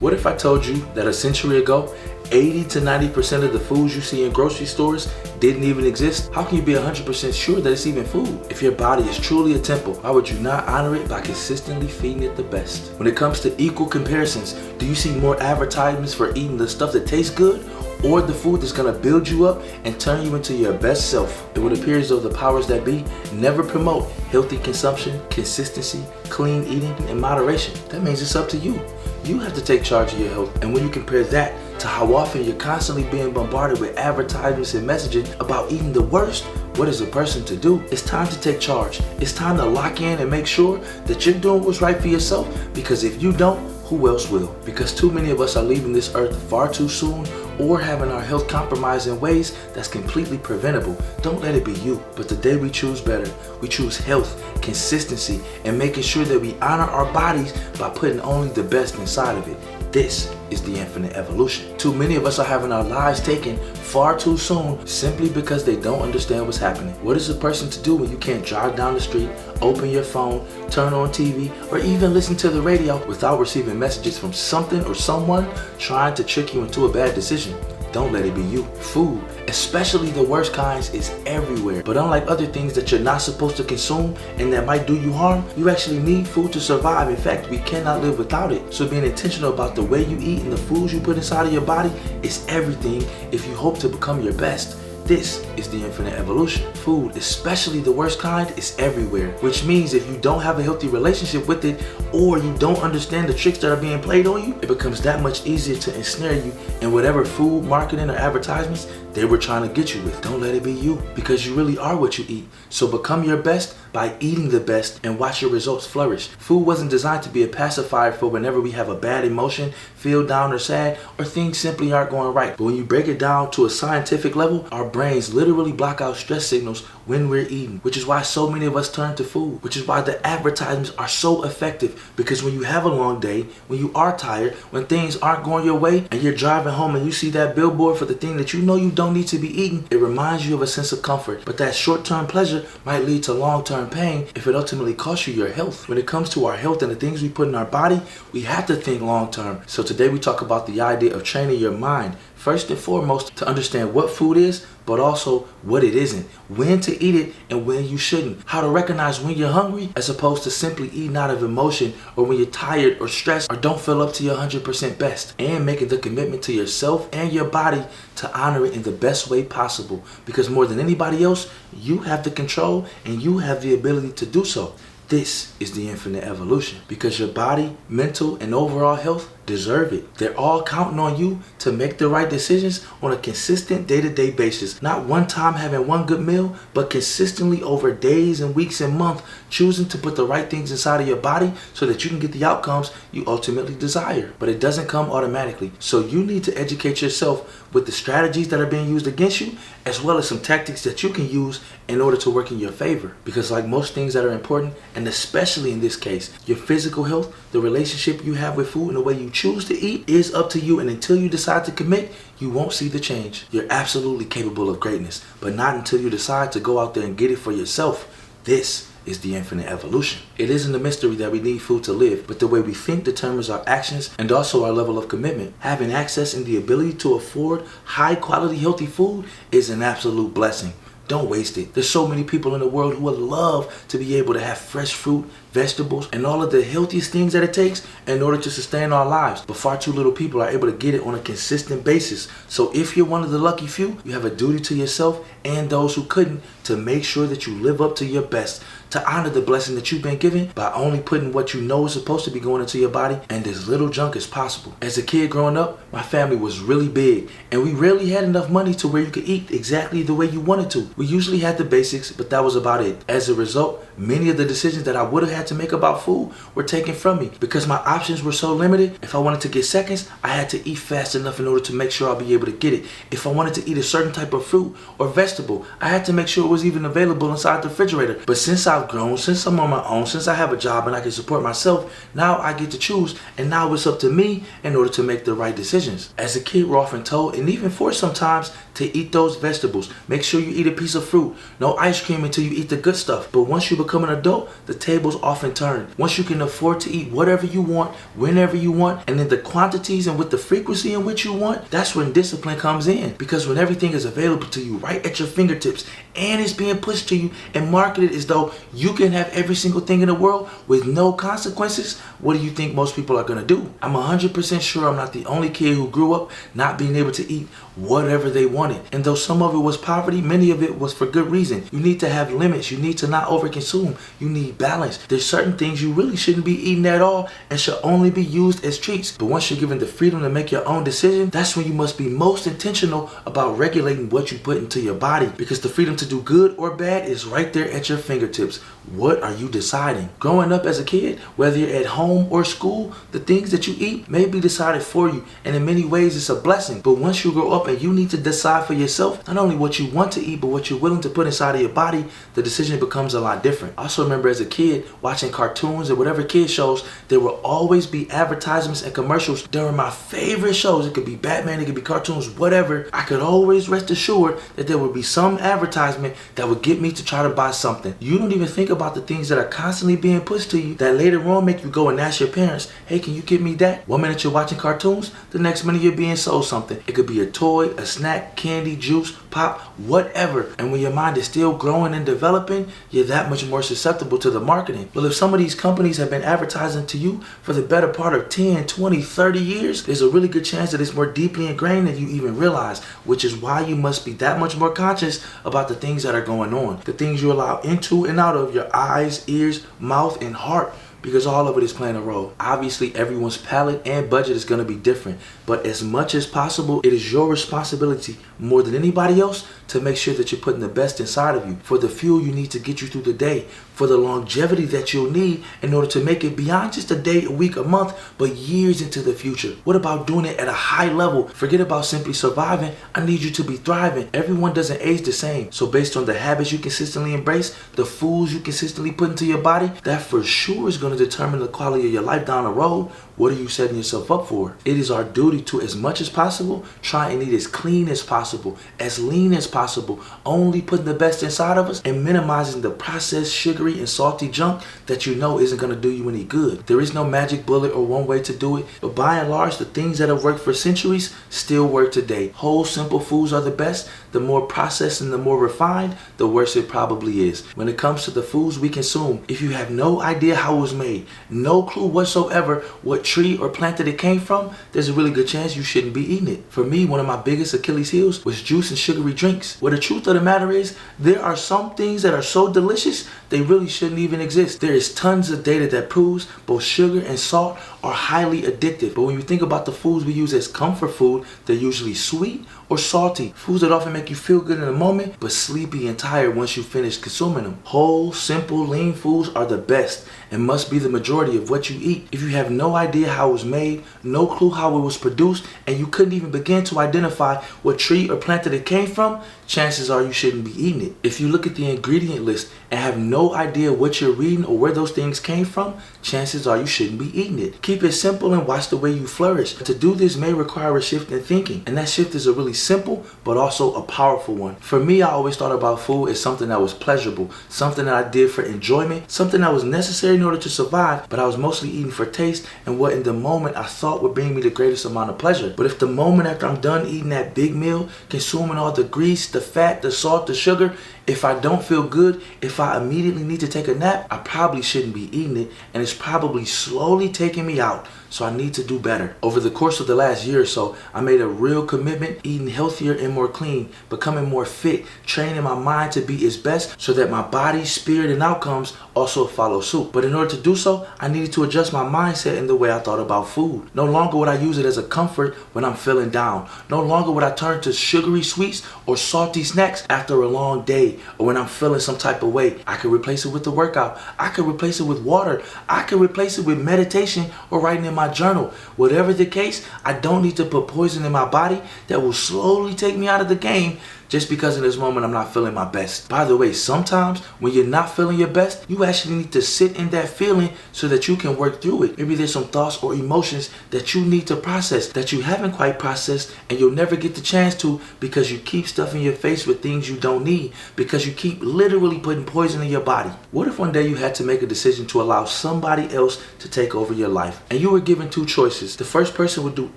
What if I told you that a century ago, 80 to 90% of the foods you see in grocery stores didn't even exist? How can you be 100% sure that it's even food? If your body is truly a temple, why would you not honor it by consistently feeding it the best? When it comes to equal comparisons, do you see more advertisements for eating the stuff that tastes good, or the food that's gonna build you up and turn you into your best self? It would appear as though the powers that be never promote healthy consumption, consistency, clean eating, and moderation. That means it's up to you. You have to take charge of your health. And when you compare that to how often you're constantly being bombarded with advertisements and messaging about eating the worst, what is a person to do? It's time to take charge. It's time to lock in and make sure that you're doing what's right for yourself, because if you don't, who else will? Because too many of us are leaving this earth far too soon, or having our health compromised in ways that's completely preventable. Don't let it be you. But today we choose better. We choose health, consistency, and making sure that we honor our bodies by putting only the best inside of it. This is the infinite evolution. Too many of us are having our lives taken far too soon simply because they don't understand what's happening. What is a person to do when you can't drive down the street, open your phone, turn on TV, or even listen to the radio without receiving messages from something or someone trying to trick you into a bad decision? Don't let it be you. Food, especially the worst kinds, is everywhere. But unlike other things that you're not supposed to consume and that might do you harm, you actually need food to survive. In fact, we cannot live without it. So being intentional about the way you eat and the foods you put inside of your body is everything if you hope to become your best. This is the infinite evolution. Food, especially the worst kind, is everywhere, which means if you don't have a healthy relationship with it, or you don't understand the tricks that are being played on you, it becomes that much easier to ensnare you in whatever food, marketing, or advertisements they were trying to get you with. Don't let it be you, because you really are what you eat. So become your best by eating the best and watch your results flourish. Food wasn't designed to be a pacifier for whenever we have a bad emotion, feel down or sad, or things simply aren't going right. But when you break it down to a scientific level, our brains literally block out stress signals when we're eating, which is why so many of us turn to food, which is why the advertisements are so effective. Because when you have a long day, when you are tired, when things aren't going your way, and you're driving home and you see that billboard for the thing that you know you don't need to be eating, it reminds you of a sense of comfort. But that short-term pleasure might lead to long-term pain if it ultimately costs you your health. When it comes to our health and the things we put in our body, we have to think long-term. So today we talk about the idea of training your mind, first and foremost, to understand what food is, but also what it isn't, when to eat it and when you shouldn't, how to recognize when you're hungry as opposed to simply eating out of emotion, or when you're tired or stressed or don't feel up to your 100% best, and making the commitment to yourself and your body to honor it in the best way possible, because more than anybody else, you have the control and you have the ability to do so. This is the infinite evolution, because your body, mental, and overall health deserve it. They're all counting on you to make the right decisions on a consistent day-to-day basis. Not one time having one good meal, but consistently over days and weeks and months, choosing to put the right things inside of your body so that you can get the outcomes you ultimately desire. But it doesn't come automatically. So you need to educate yourself with the strategies that are being used against you, as well as some tactics that you can use in order to work in your favor. Because like most things that are important, and especially in this case, your physical health, the relationship you have with food, and the way you choose to eat is up to you. And until you decide to commit, you won't see the change. You're absolutely capable of greatness, but not until you decide to go out there and get it for yourself. This is the infinite evolution. It isn't a mystery that we need food to live, but the way we think determines our actions and also our level of commitment. Having access and the ability to afford high quality healthy food is an absolute blessing. Don't waste it. There's so many people in the world who would love to be able to have fresh fruit, vegetables, and all of the healthiest things that it takes in order to sustain our lives. But far too little people are able to get it on a consistent basis. So if you're one of the lucky few, you have a duty to yourself and those who couldn't to make sure that you live up to your best, to honor the blessing that you've been given by only putting what you know is supposed to be going into your body and as little junk as possible. As a kid growing up, my family was really big, and we rarely had enough money to where you could eat exactly the way you wanted to. We usually had the basics, but that was about it. As a result, many of the decisions that I would have had to make about food were taken from me because my options were so limited. If I wanted to get seconds, I had to eat fast enough in order to make sure I'll be able to get it. If I wanted to eat a certain type of fruit or vegetable, I had to make sure it was even available inside the refrigerator. But since I I've grown, since I'm on my own, since I have a job and I can support myself, now I get to choose, and now it's up to me in order to make the right decisions. As a kid, we're often told, and even forced sometimes, to eat those vegetables. Make sure you eat a piece of fruit. No ice cream until you eat the good stuff. But once you become an adult, the tables often turn. Once you can afford to eat whatever you want, whenever you want, and in the quantities and with the frequency in which you want, that's when discipline comes in. Because when everything is available to you right at your fingertips, and it's being pushed to you and marketed as though you can have every single thing in the world with no consequences, what do you think most people are gonna do? I'm 100% sure I'm not the only kid who grew up not being able to eat whatever they wanted. And though some of it was poverty, many of it was for good reason. You need to have limits. You need to not overconsume. You need balance. There's certain things you really shouldn't be eating at all and should only be used as treats. But once you're given the freedom to make your own decision, that's when you must be most intentional about regulating what you put into your body, because the freedom to do good or bad is right there at your fingertips. What are you deciding? Growing up as a kid, whether you're at home or school, the things that you eat may be decided for you, and in many ways it's a blessing. But once you grow up and you need to decide for yourself not only what you want to eat but what you're willing to put inside of your body, the decision becomes a lot different. I also remember as a kid watching cartoons and whatever kid shows, there will always be advertisements and commercials during my favorite shows. It could be Batman, it could be cartoons, whatever. I could always rest assured that there would be some advertisement that would get me to try to buy something. You don't even think about the things that are constantly being pushed to you that later on make you go and ask your parents, hey, can you get me that? One minute you're watching cartoons, the next minute you're being sold something. It could be a toy, a snack, candy, juice, pop, whatever. And when your mind is still growing and developing, you're that much more susceptible to the marketing. Well, if some of these companies have been advertising to you for the better part of 10, 20, 30 years, there's a really good chance that it's more deeply ingrained than you even realize, which is why you must be that much more conscious about the things that are going on, the things you allow into and out of your eyes, ears, mouth, and heart, because all of it is playing a role. Obviously, everyone's palate and budget is going to be different, but as much as possible, it is your responsibility more than anybody else to make sure that you're putting the best inside of you for the fuel you need to get you through the day, for the longevity that you'll need in order to make it beyond just a day, a week, a month, but years into the future. What about doing it at a high level? Forget about simply surviving. I need you to be thriving. Everyone doesn't age the same. So based on the habits you consistently embrace, the foods you consistently put into your body, that for sure is going to determine the quality of your life down the road. What are you setting yourself up for? It is our duty to, as much as possible, try and eat as clean as possible, as lean as possible, only putting the best inside of us and minimizing the processed, sugary, and salty junk that you know isn't going to do you any good. There is no magic bullet or one way to do it, but by and large, the things that have worked for centuries still work today. Whole, simple foods are the best. The more processed and the more refined, the worse it probably is. When it comes to the foods we consume, if you have no idea how it was made, no clue whatsoever what tree or plant that it came from, there's a really good chance you shouldn't be eating it. For me, one of my biggest Achilles heels was juice and sugary drinks. Well, the truth of the matter is, there are some things that are so delicious, they really shouldn't even exist. There is tons of data that proves both sugar and salt are highly addictive. But when you think about the foods we use as comfort food, they're usually sweet or salty. Foods that often make you feel good in the moment, but sleepy and tired once you finish consuming them. Whole, simple, lean foods are the best and must be the majority of what you eat. If you have no idea how it was made, no clue how it was produced, and you couldn't even begin to identify what tree or plant that it came from, chances are you shouldn't be eating it. If you look at the ingredient list and have no idea what you're reading or where those things came from, chances are you shouldn't be eating it. Keep it simple and watch the way you flourish. To do this may require a shift in thinking, and that shift is a really simple but also a powerful one. For me, I always thought about food as something that was pleasurable, something that I did for enjoyment, something that was necessary in order to survive, but I was mostly eating for taste and what in the moment I thought would bring me the greatest amount of pleasure. But if the moment after I'm done eating that big meal, consuming all the grease, the fat, the salt, the sugar, if I don't feel good, if I immediately need to take a nap, I probably shouldn't be eating it, and it's probably slowly taking me out. So I need to do better. Over the course of the last year or so, I made a real commitment, eating healthier and more clean, becoming more fit, training my mind to be its best so that my body, spirit, and outcomes also follow suit. But in order to do so, I needed to adjust my mindset in the way I thought about food. No longer would I use it as a comfort when I'm feeling down. No longer would I turn to sugary sweets or salty snacks after a long day or when I'm feeling some type of way. I could replace it with the workout. I could replace it with water. I could replace it with meditation or writing in my journal. Whatever the case, I don't need to put poison in my body that will slowly take me out of the game just because in this moment I'm not feeling my best. By the way, sometimes when you're not feeling your best, you actually need to sit in that feeling so that you can work through it. Maybe there's some thoughts or emotions that you need to process that you haven't quite processed, and you'll never get the chance to because you keep stuffing your face with things you don't need, because you keep literally putting poison in your body. What if one day you had to make a decision to allow somebody else to take over your life, and you were given two choices? The first person would do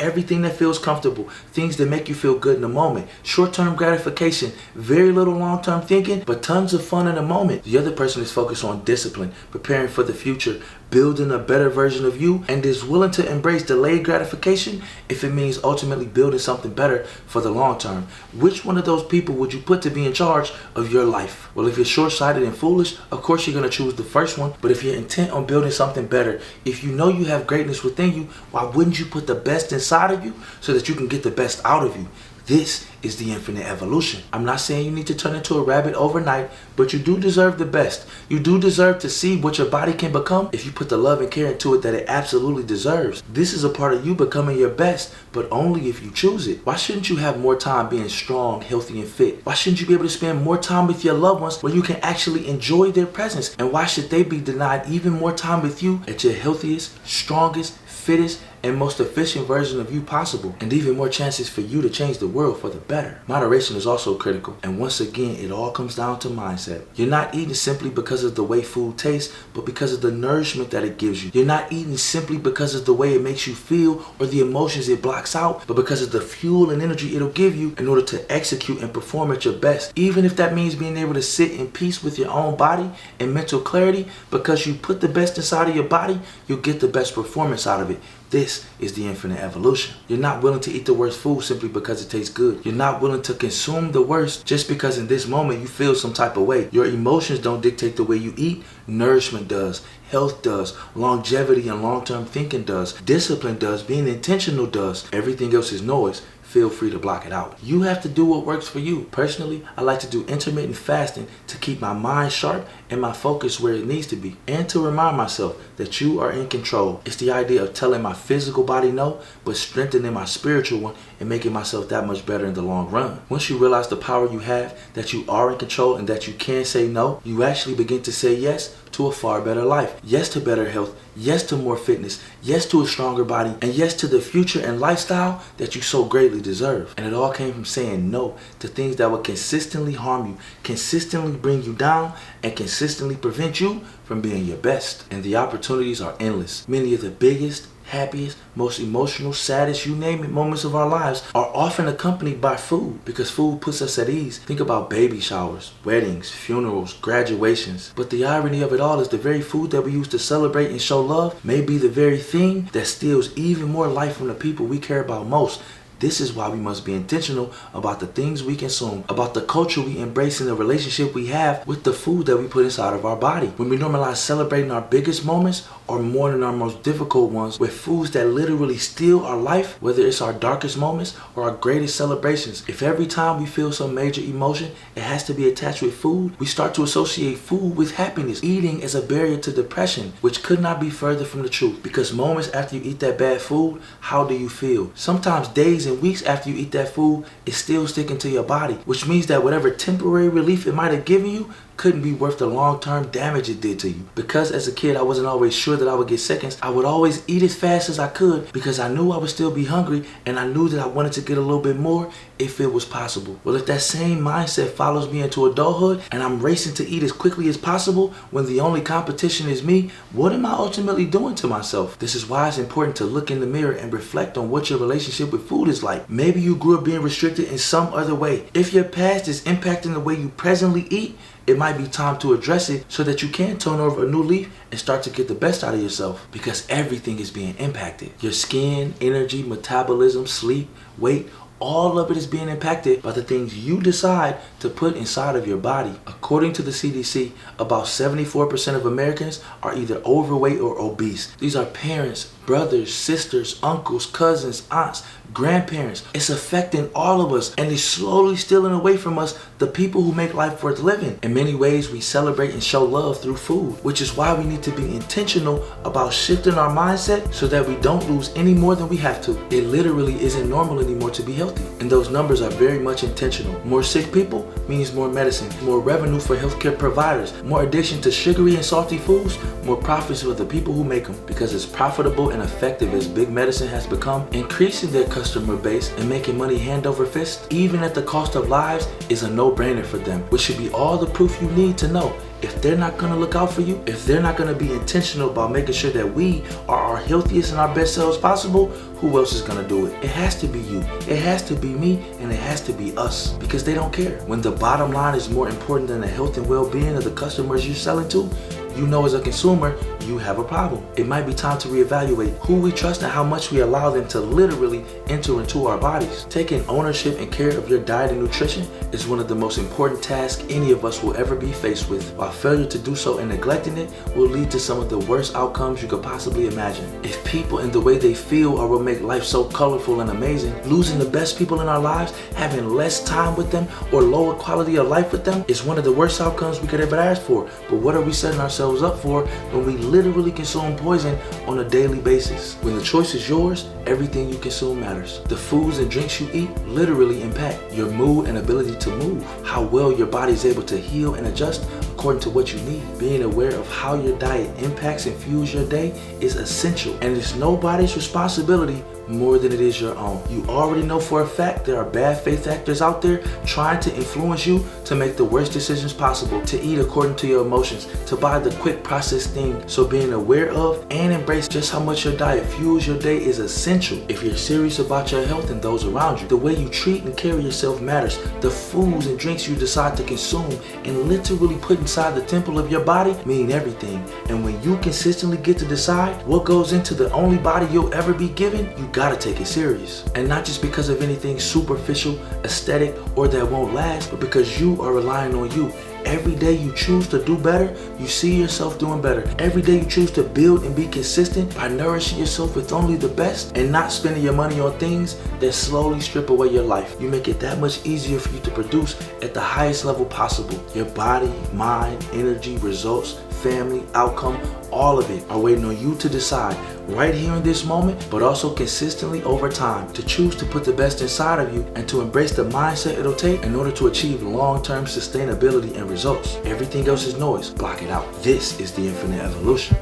everything that feels comfortable, things that make you feel good in the moment, short-term gratification, very little long-term thinking, but tons of fun in the moment. The other person is focused on discipline, preparing for the future, building a better version of you, and is willing to embrace delayed gratification if it means ultimately building something better for the long term. Which one of those people would you put to be in charge of your life? Well, if you're short-sighted and foolish, of course you're going to choose the first one. But if you're intent on building something better, if you know you have greatness within you, why wouldn't you put the best inside of you so that you can get the best out of you? This is the infinite evolution. I'm not saying you need to turn into a rabbit overnight, but you do deserve the best. You do deserve to see what your body can become if you put the love and care into it that it absolutely deserves. This is a part of you becoming your best, but only if you choose it. Why shouldn't you have more time being strong, healthy, and fit? Why shouldn't you be able to spend more time with your loved ones where you can actually enjoy their presence? And why should they be denied even more time with you at your healthiest, strongest, fittest, and most efficient version of you possible, and even more chances for you to change the world for the better? Moderation is also critical, and once again, it all comes down to mindset. You're not eating simply because of the way food tastes, but because of the nourishment that it gives you. You're not eating simply because of the way it makes you feel or the emotions it blocks out, but because of the fuel and energy it'll give you in order to execute and perform at your best. Even if that means being able to sit in peace with your own body and mental clarity, because you put the best inside of your body, you'll get the best performance out of it. This is the infinite evolution. You're not willing to eat the worst food simply because it tastes good. You're not willing to consume the worst just because in this moment you feel some type of way. Your emotions don't dictate the way you eat. Nourishment does. Health does. Longevity and long-term thinking does. Discipline does. Being intentional does. Everything else is noise. Feel free to block it out. You have to do what works for you. Personally, I like to do intermittent fasting to keep my mind sharp and my focus where it needs to be, and to remind myself that you are in control. It's the idea of telling my physical body no, but strengthening my spiritual one and making myself that much better in the long run. Once you realize the power you have, that you are in control and that you can say no, you actually begin to say yes to a far better life. Yes to better health. Yes to more fitness. Yes to a stronger body. And yes to the future and lifestyle that you so greatly deserve. And it all came from saying no to things that would consistently harm you, consistently bring you down, and consistently prevent you from being your best. And the opportunities are endless. Many of the biggest, happiest, most emotional, saddest, you name it, moments of our lives are often accompanied by food, because food puts us at ease. Think about baby showers, weddings, funerals, graduations. But the irony of it all is the very food that we use to celebrate and show love may be the very thing that steals even more life from the people we care about most. This is why we must be intentional about the things we consume, about the culture we embrace, and the relationship we have with the food that we put inside of our body. When we normalize celebrating our biggest moments or mourning our most difficult ones with foods that literally steal our life, whether it's our darkest moments or our greatest celebrations, if every time we feel some major emotion, it has to be attached with food, we start to associate food with happiness. Eating is a barrier to depression, which could not be further from the truth, because moments after you eat that bad food, how do you feel? Sometimes days and weeks after you eat that food, it's still sticking to your body, which means that whatever temporary relief it might have given you couldn't be worth the long-term damage it did to you. Because as a kid I wasn't always sure that I would get seconds, I would always eat as fast as I could because I knew I would still be hungry, and I knew that I wanted to get a little bit more if it was possible. Well, if that same mindset follows me into adulthood and I'm racing to eat as quickly as possible when the only competition is me, what am I ultimately doing to myself? This is why it's important to look in the mirror and reflect on what your relationship with food is like. Maybe you grew up being restricted in some other way. If your past is impacting the way you presently eat, it might be time to address it so that you can turn over a new leaf and start to get the best out of yourself, because everything is being impacted. Your skin, energy, metabolism, sleep, weight, all of it is being impacted by the things you decide to put inside of your body. According to the CDC, about 74% of Americans are either overweight or obese. These are parents, brothers, sisters, uncles, cousins, aunts, grandparents. It's affecting all of us, and it's slowly stealing away from us the people who make life worth living. In many ways, we celebrate and show love through food, which is why we need to be intentional about shifting our mindset so that we don't lose any more than we have to. It literally isn't normal anymore to be healthy, and those numbers are very much intentional. More sick people means more medicine, more revenue for healthcare providers, more addiction to sugary and salty foods, more profits for the people who make them. Because as profitable and effective as big medicine has become, increasing their customer base and making money hand over fist, even at the cost of lives, is a no-brainer for them, which should be all the proof you need to know if they're not going to look out for you, if they're not going to be intentional about making sure that we are our healthiest and our best selves possible, who else is going to do it? It has to be you, it has to be me, and it has to be us, because they don't care. When the bottom line is more important than the health and well-being of the customers you're selling to, you know as a consumer, you have a problem. It might be time to reevaluate who we trust and how much we allow them to literally enter into our bodies. Taking ownership and care of your diet and nutrition is one of the most important tasks any of us will ever be faced with, while failure to do so and neglecting it will lead to some of the worst outcomes you could possibly imagine. If people and the way they feel are what make life so colorful and amazing, losing the best people in our lives, having less time with them, or lower quality of life with them is one of the worst outcomes we could ever ask for. But what are we setting ourselves up for when we literally consume poison on a daily basis? When the choice is yours, everything you consume matters. The foods and drinks you eat literally impact your mood and ability to move, how well your body is able to heal and adjust according to what you need. Being aware of how your diet impacts and fuels your day is essential, and it's nobody's responsibility more than it is your own. You already know for a fact there are bad faith actors out there trying to influence you to make the worst decisions possible, to eat according to your emotions, to buy the quick processed thing. So being aware of and embrace just how much your diet fuels your day is essential if you're serious about your health and those around you. The way you treat and carry yourself matters. The foods and drinks you decide to consume and literally put inside the temple of your body mean everything. And when you consistently get to decide what goes into the only body you'll ever be given, you gotta take it serious. And not just because of anything superficial, aesthetic, or that won't last, but because you are relying on you. Every day you choose to do better, you see yourself doing better. Every day you choose to build and be consistent by nourishing yourself with only the best and not spending your money on things that slowly strip away your life. You make it that much easier for you to produce at the highest level possible. Your body, mind, energy, results, family, outcome, all of it are waiting on you to decide right here in this moment, but also consistently over time, to choose to put the best inside of you and to embrace the mindset it'll take in order to achieve long-term sustainability and results. Everything else is noise. Block it out. This is the Infinite Evolution.